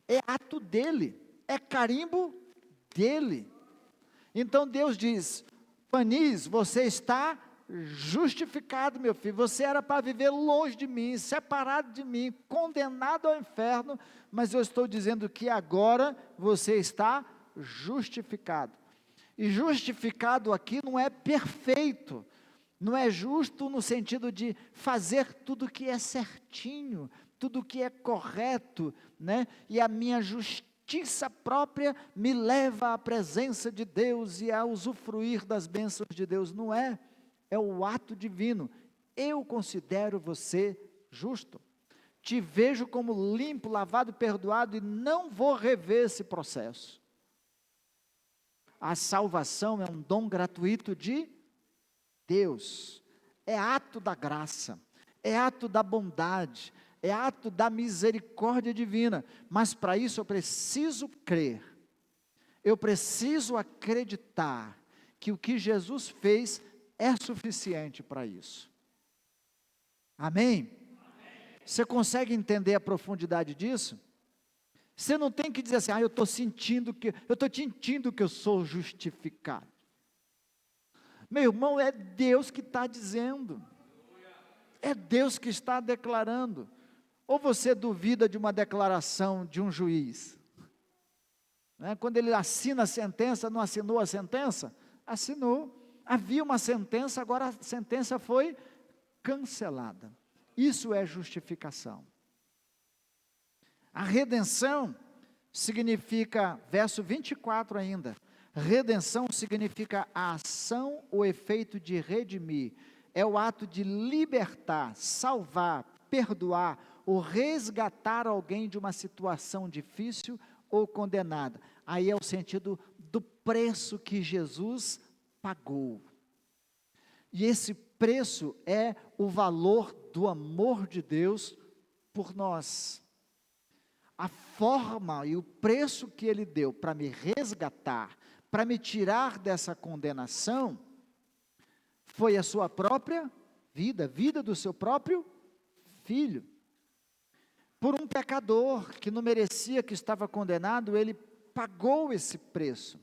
S1: é ato dEle, é carimbo dEle. Então Deus diz, Panis, você está justificado, meu filho, você era para viver longe de mim, separado de mim, condenado ao inferno, mas eu estou dizendo que agora você está justificado. E justificado aqui não é perfeito, não é justo no sentido de fazer tudo que é certinho, tudo que é correto, né? E a minha justiça própria me leva à presença de Deus e a usufruir das bênçãos de Deus, não é? É o ato divino. Eu considero você justo, te vejo como limpo, lavado, perdoado e não vou rever esse processo. A salvação é um dom gratuito de Deus, é ato da graça, é ato da bondade, é ato da misericórdia divina, mas para isso eu preciso crer, eu preciso acreditar que o que Jesus fez é suficiente para isso. Amém? Você consegue entender a profundidade disso? Você não tem que dizer assim, eu estou sentindo que eu sou justificado. Meu irmão, é Deus que está dizendo, é Deus que está declarando. Ou você duvida de uma declaração de um juiz? Quando ele assina a sentença, não assinou a sentença? Assinou. Havia uma sentença, agora a sentença foi cancelada. Isso é justificação. A redenção significa, verso 24 ainda, redenção significa a ação ou efeito de redimir, é o ato de libertar, salvar, perdoar ou resgatar alguém de uma situação difícil ou condenada. Aí é o sentido do preço que Jesus pagou. E esse preço é o valor do amor de Deus por nós. A forma e o preço que Ele deu para me resgatar, para me tirar dessa condenação, foi a sua própria vida, a vida do seu próprio Filho. Por um pecador que não merecia, que estava condenado, Ele pagou esse preço.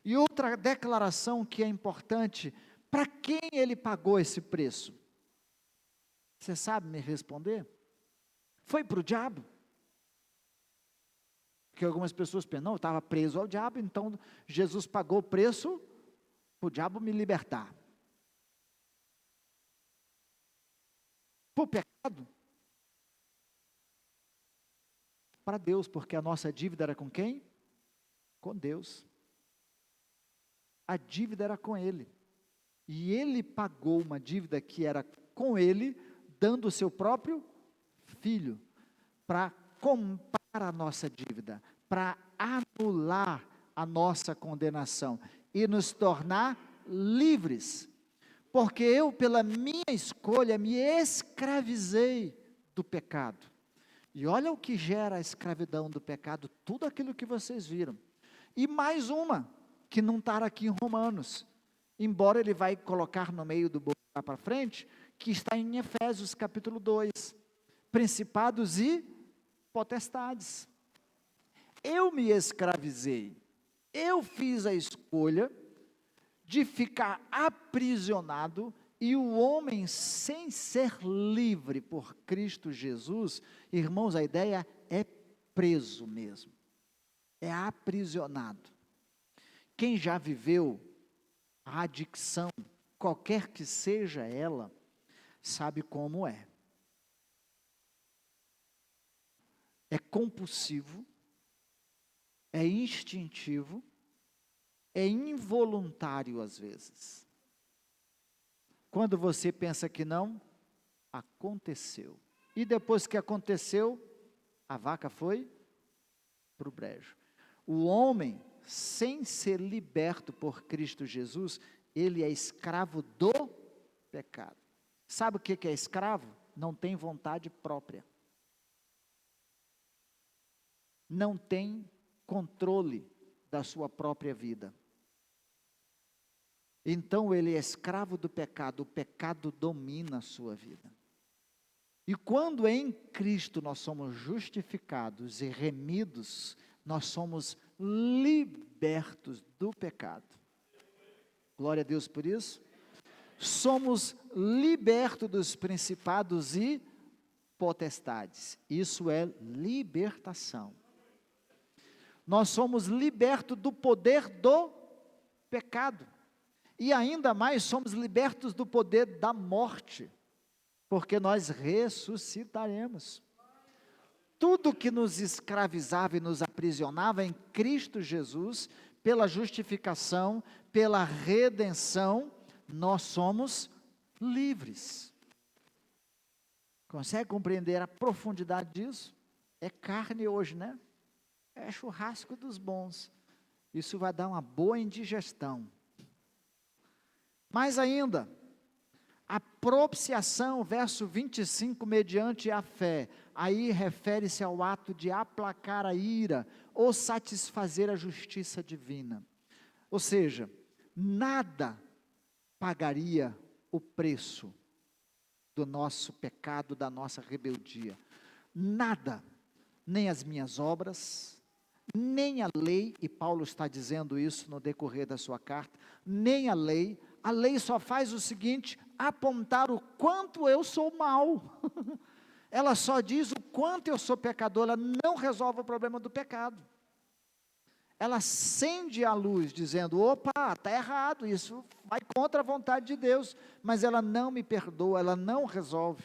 S1: E outra declaração que é importante, para quem Ele pagou esse preço? Você sabe me responder? Foi para o diabo? Porque algumas pessoas pensam, não, eu estava preso ao diabo, então Jesus pagou o preço para o diabo me libertar. Para o pecado? Para Deus, porque a nossa dívida era com quem? Com Deus. A dívida era com Ele. E Ele pagou uma dívida que era com Ele, dando o seu próprio Filho, para comprar a nossa dívida, para anular a nossa condenação e nos tornar livres. Porque eu, pela minha escolha, me escravizei do pecado. E olha o que gera a escravidão do pecado, tudo aquilo que vocês viram. E mais uma, que não está aqui em Romanos, embora ele vai colocar no meio do bolo lá para frente, que está em Efésios capítulo 2, principados e potestades. Eu me escravizei, eu fiz a escolha de ficar aprisionado, e o homem sem ser livre por Cristo Jesus, irmãos, a ideia é preso mesmo, é aprisionado. Quem já viveu a adicção, qualquer que seja ela, sabe como é. É compulsivo, é instintivo, é involuntário às vezes. Quando você pensa que não, aconteceu. E depois que aconteceu, a vaca foi para o brejo. O homem, sem ser liberto por Cristo Jesus, ele é escravo do pecado. Sabe o que é escravo? Não tem vontade própria. Não tem controle da sua própria vida. Então ele é escravo do pecado, o pecado domina a sua vida. E quando em Cristo nós somos justificados e remidos, nós somos libertos do pecado. Glória a Deus por isso. Somos libertos dos principados e potestades. Isso é libertação. Nós somos libertos do poder do pecado. E ainda mais somos libertos do poder da morte, porque nós ressuscitaremos. Tudo que nos escravizava e nos aprisionava em Cristo Jesus, pela justificação, pela redenção, nós somos livres. Consegue compreender a profundidade disso? É carne hoje, né? É churrasco dos bons. Isso vai dar uma boa indigestão. Mais ainda, a propiciação, verso 25, mediante a fé, aí refere-se ao ato de aplacar a ira, ou satisfazer a justiça divina. Ou seja, nada pagaria o preço do nosso pecado, da nossa rebeldia. Nada, nem as minhas obras, nem a lei, e Paulo está dizendo isso no decorrer da sua carta, nem a lei só faz o seguinte, apontar o quanto eu sou mau, ela só diz o quanto eu sou pecador, ela não resolve o problema do pecado, ela acende a luz, dizendo, opa, está errado, isso vai contra a vontade de Deus, mas ela não me perdoa, ela não resolve.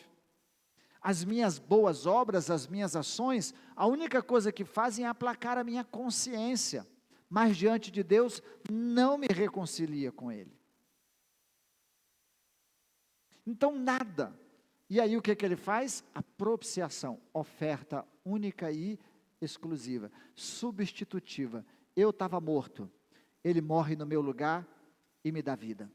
S1: As minhas boas obras, as minhas ações, a única coisa que fazem é aplacar a minha consciência, mas diante de Deus, não me reconcilia com Ele. Então nada, e aí o que ele faz? A propiciação, oferta única e exclusiva, substitutiva. Eu estava morto, ele morre no meu lugar e me dá vida.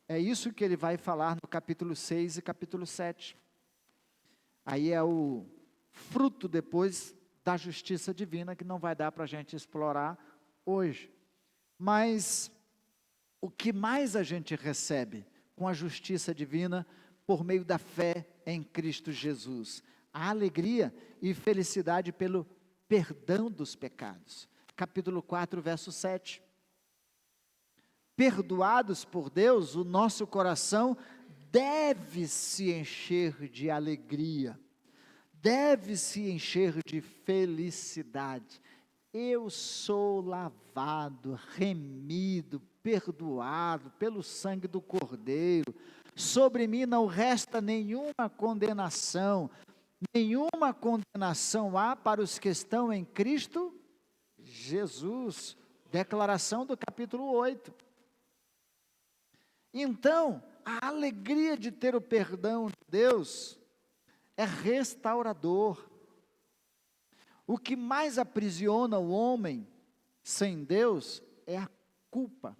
S1: É isso que ele vai falar no capítulo 6 e capítulo 7. Aí é o fruto depois da justiça divina, que não vai dar para a gente explorar hoje. Mas o que mais a gente recebe com a justiça divina, por meio da fé em Cristo Jesus? A alegria e felicidade pelo perdão dos pecados. Capítulo 4, verso 7. Perdoados por Deus, o nosso coração deve se encher de alegria, deve se encher de felicidade. Eu sou lavado, remido, perdoado pelo sangue do Cordeiro. Sobre mim não resta nenhuma condenação há para os que estão em Cristo Jesus. Declaração do capítulo 8. Então, a alegria de ter o perdão de Deus é restaurador. O que mais aprisiona o homem sem Deus é a culpa,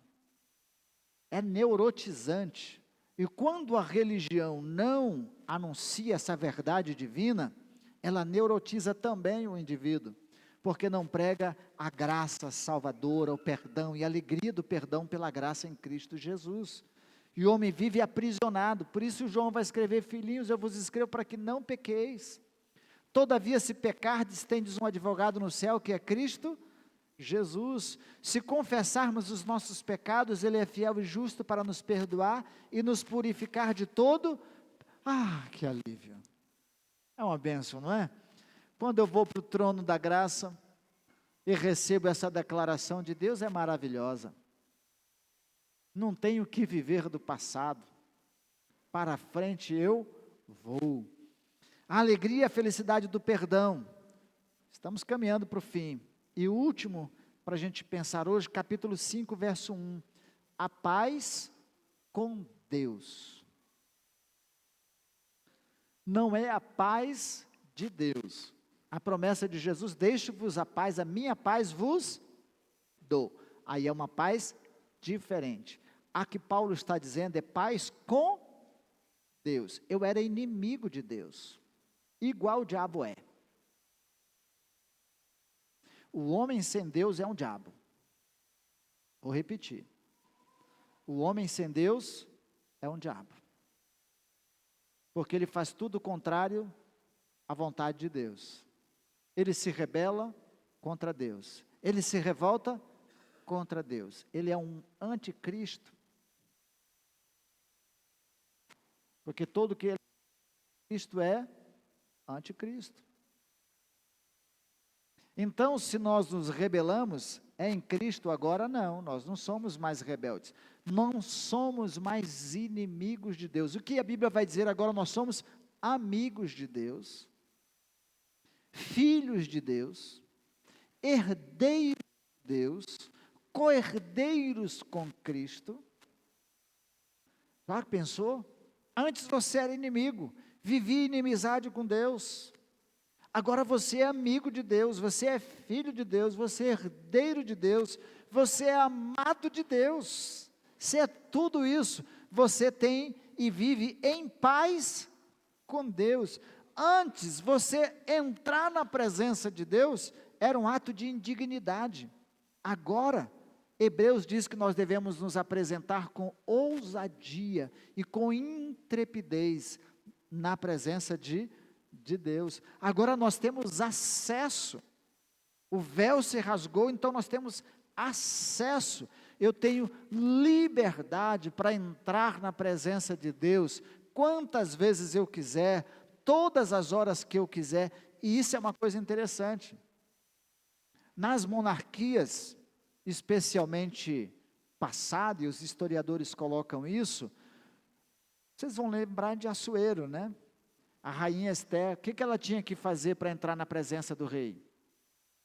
S1: é neurotizante. E quando a religião não anuncia essa verdade divina, ela neurotiza também o indivíduo, porque não prega a graça salvadora, o perdão e a alegria do perdão pela graça em Cristo Jesus. E o homem vive aprisionado. Por isso João vai escrever: filhinhos, eu vos escrevo para que não pequeis. Todavia, se pecardes, tendes um advogado no céu, que é Cristo Jesus. Se confessarmos os nossos pecados, Ele é fiel e justo para nos perdoar e nos purificar de todo. Que alívio! É uma bênção, não é? Quando eu vou para o trono da graça e recebo essa declaração de Deus, é maravilhosa. Não tenho que viver do passado, para frente eu vou. A alegria e a felicidade do perdão. Estamos caminhando para o fim. E o último, para a gente pensar hoje, capítulo 5, verso 1. A paz com Deus. Não é a paz de Deus. A promessa de Jesus: deixo-vos a paz, a minha paz vos dou. Aí é uma paz diferente. A que Paulo está dizendo é paz com Deus. Eu era inimigo de Deus, igual o diabo é. O homem sem Deus é um diabo. Vou repetir. O homem sem Deus é um diabo. Porque ele faz tudo contrário à vontade de Deus. Ele se rebela contra Deus. Ele se revolta contra Deus. Ele é um anticristo. Porque todo que ele é Cristo é anticristo. Então, se nós nos rebelamos, é em Cristo agora? Não, nós não somos mais rebeldes. Não somos mais inimigos de Deus. O que a Bíblia vai dizer agora? Nós somos amigos de Deus, filhos de Deus, herdeiros de Deus, co-herdeiros com Cristo. Já pensou? Antes você era inimigo, vivia inimizade com Deus. Agora você é amigo de Deus, você é filho de Deus, você é herdeiro de Deus, você é amado de Deus. Se é tudo isso, você tem e vive em paz com Deus. Antes, você entrar na presença de Deus era um ato de indignidade. Agora, Hebreus diz que nós devemos nos apresentar com ousadia e com intrepidez na presença de Deus. Agora nós temos acesso. O véu se rasgou, então nós temos acesso. Eu tenho liberdade para entrar na presença de Deus quantas vezes eu quiser, todas as horas que eu quiser. E isso é uma coisa interessante. Nas monarquias, especialmente passado, e os historiadores colocam isso, vocês vão lembrar de Assuero, né? A rainha Esther, o que ela tinha que fazer para entrar na presença do rei?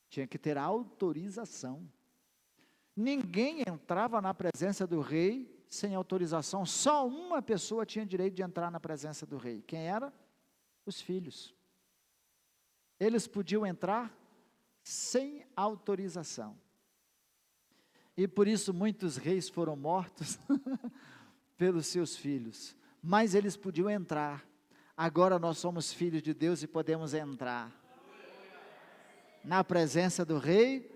S1: Tinha que ter autorização. Ninguém entrava na presença do rei sem autorização, só uma pessoa tinha direito de entrar na presença do rei. Quem era? Os filhos. Eles podiam entrar sem autorização. E por isso muitos reis foram mortos pelos seus filhos, mas eles podiam entrar. Agora nós somos filhos de Deus e podemos entrar na presença do Rei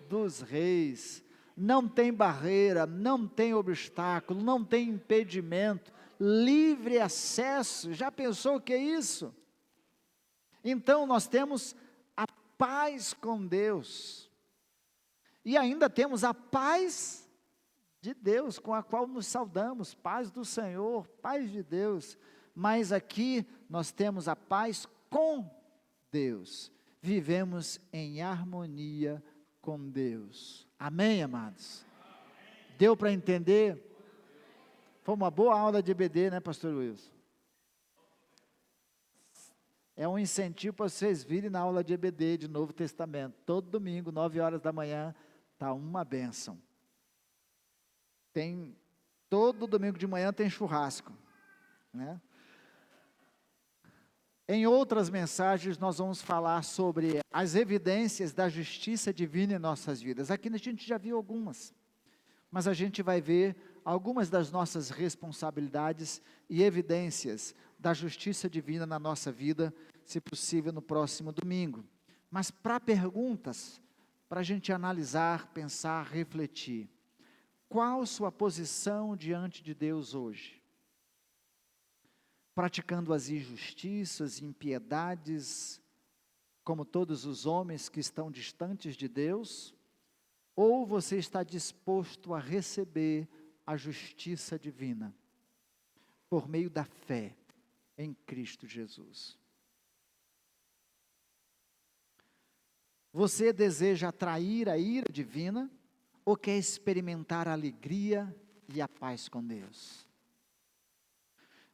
S1: dos Reis. Não tem barreira, não tem obstáculo, não tem impedimento, livre acesso. Já pensou o que é isso? Então nós temos a paz com Deus, e ainda temos a paz de Deus, com a qual nos saudamos, paz do Senhor, paz de Deus. Mas aqui nós temos a paz com Deus. Vivemos em harmonia com Deus. Amém, amados? Deu para entender? Foi uma boa aula de EBD, né, pastor Wilson? É um incentivo para vocês virem na aula de EBD de Novo Testamento. Todo domingo, 9 horas da manhã, está uma bênção. Todo domingo de manhã tem churrasco, né? Em outras mensagens nós vamos falar sobre as evidências da justiça divina em nossas vidas. Aqui a gente já viu algumas, mas a gente vai ver algumas das nossas responsabilidades e evidências da justiça divina na nossa vida, se possível no próximo domingo. Mas para perguntas, para a gente analisar, pensar, refletir. Qual sua posição diante de Deus hoje? Praticando as injustiças, impiedades, como todos os homens que estão distantes de Deus? Ou você está disposto a receber a justiça divina por meio da fé em Cristo Jesus? Você deseja atrair a ira divina ou quer experimentar a alegria e a paz com Deus?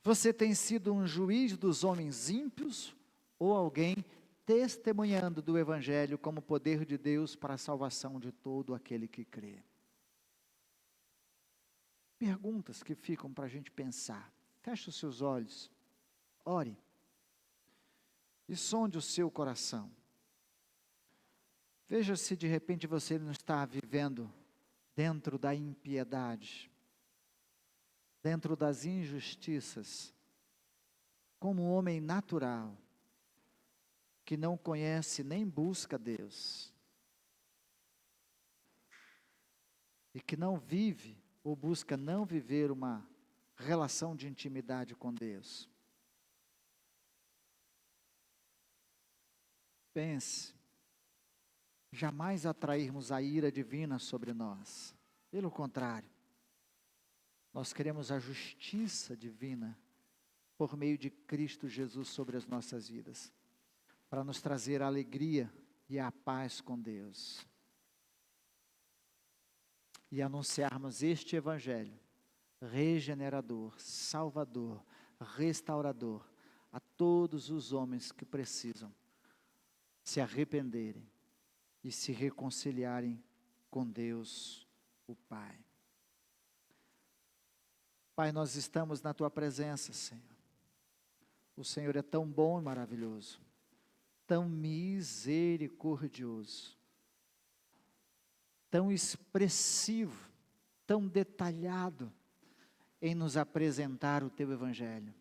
S1: Você tem sido um juiz dos homens ímpios ou alguém testemunhando do Evangelho como poder de Deus para a salvação de todo aquele que crê? Perguntas que ficam para a gente pensar. Feche os seus olhos, ore e sonde o seu coração. Veja se de repente você não está vivendo dentro da impiedade, dentro das injustiças, como um homem natural, que não conhece nem busca Deus, e que não vive ou busca não viver uma relação de intimidade com Deus. Pense, jamais atrairmos a ira divina sobre nós. Pelo contrário, nós queremos a justiça divina por meio de Cristo Jesus sobre as nossas vidas, para nos trazer a alegria e a paz com Deus. E anunciarmos este Evangelho regenerador, salvador, restaurador a todos os homens que precisam se arrependerem e se reconciliarem com Deus, o Pai. Pai, nós estamos na Tua presença, Senhor. O Senhor é tão bom e maravilhoso, tão misericordioso, tão expressivo, tão detalhado em nos apresentar o Teu Evangelho.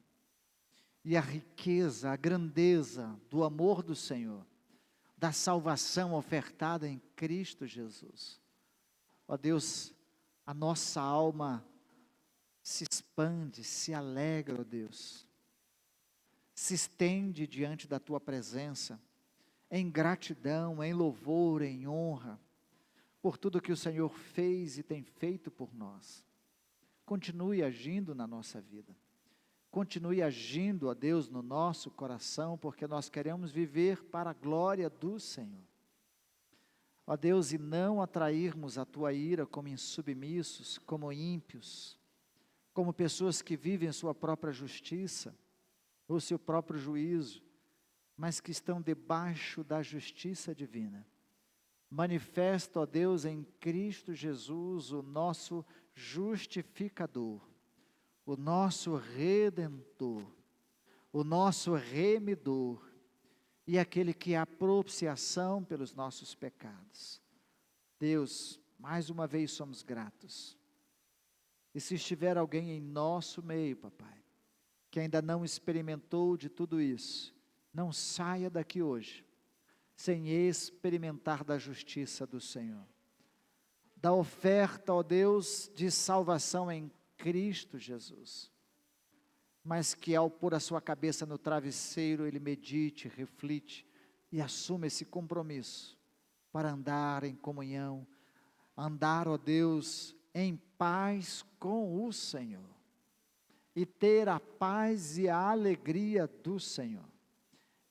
S1: E a riqueza, a grandeza do amor do Senhor, da salvação ofertada em Cristo Jesus. Ó Deus, a nossa alma se expande, se alegra, ó Deus, se estende diante da Tua presença, em gratidão, em louvor, em honra, por tudo que o Senhor fez e tem feito por nós. Continue agindo na nossa vida. Continue agindo, ó Deus, no nosso coração, porque nós queremos viver para a glória do Senhor. Ó Deus, e não atrairmos a Tua ira como insubmissos, como ímpios, como pessoas que vivem sua própria justiça, ou seu próprio juízo, mas que estão debaixo da justiça divina. Manifesta, ó Deus, em Cristo Jesus, o nosso justificador, o nosso redentor, o nosso remidor, e aquele que é a propiciação pelos nossos pecados. Deus, mais uma vez somos gratos. E se estiver alguém em nosso meio, papai, que ainda não experimentou de tudo isso, não saia daqui hoje, sem experimentar da justiça do Senhor. Da oferta, ó Deus, de salvação em Cristo Jesus. Mas que ao pôr a sua cabeça no travesseiro, ele medite, reflite e assuma esse compromisso para andar em comunhão, andar, ó Deus, em paz com o Senhor. E ter a paz e a alegria do Senhor.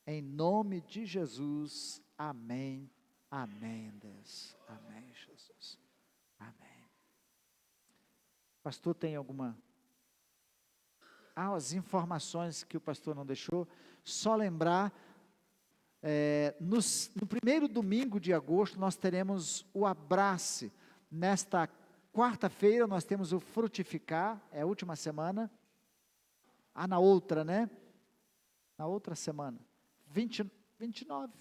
S1: Em nome de Jesus, amém, amém, Deus, amém, Jesus, amém. Pastor, tem alguma? As informações que o pastor não deixou, só lembrar, no primeiro domingo de agosto, nós teremos o Abrace. Nesta quarta-feira, nós temos o Frutificar, é a última semana. Na outra, né? Na outra semana, 29.